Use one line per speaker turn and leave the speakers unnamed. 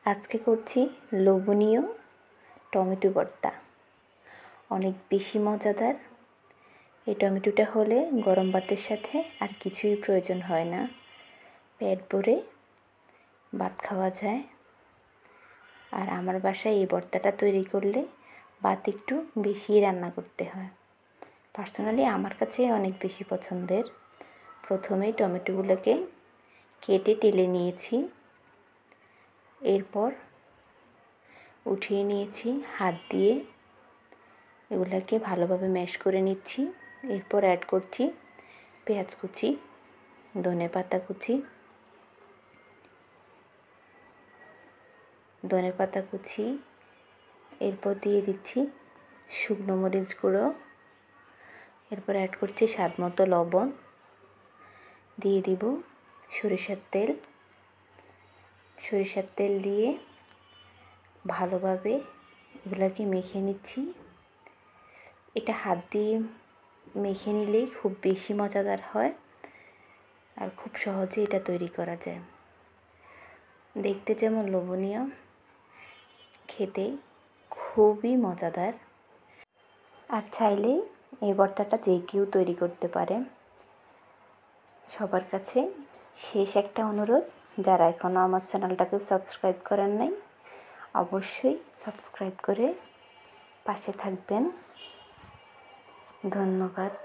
আজকে করছি লোভনীয় টমেটো ভর্তা। অনেক বেশি মজাদার। এই টমেটোটা হলে গরম ভাতের সাথে আর কিছুই প্রয়োজন হয় না, পেট ভরে ভাত খাওয়া যায়। আর আমার বাসায় এই ভর্তাটা তৈরি করলে ভাত একটু বেশি রান্না করতে হয়। পার্সোনালি আমার কাছে অনেক বেশি পছন্দের। প্রথমে টমেটোগুলোকে কেটে টেলে নিয়েছি, এরপর উঠিয়ে নিয়েছি হাত দিয়ে, এগুলাকে ভালোভাবে ম্যাশ করে নিচ্ছি। এরপর অ্যাড করছি পেঁয়াজ কুচি, ধনেপাতা কুচি, এরপর দিয়ে দিচ্ছি শুকনো মরিচ গুঁড়ো, এরপর অ্যাড করছি স্বাদ মতো লবণ, দিয়ে দিব সরিষার তেল দিয়ে ভালোভাবে এগুলাকে মেখে নিচ্ছি। এটা হাত দিয়ে মেখে নিলেই খুব বেশি মজাদার হয় আর খুব সহজে এটা তৈরি করা যায়। দেখতে যেমন লোভনীয়, খেতে খুবই মজাদার। আর চাইলে এই ভর্তাটা যে কেউ তৈরি করতে পারে। সবার কাছে শেষ একটা অনুরোধ, যারা এখনও আমার চ্যানেলটাকে সাবস্ক্রাইব করেন নাই, অবশ্যই সাবস্ক্রাইব করে পাশে থাকবেন। ধন্যবাদ।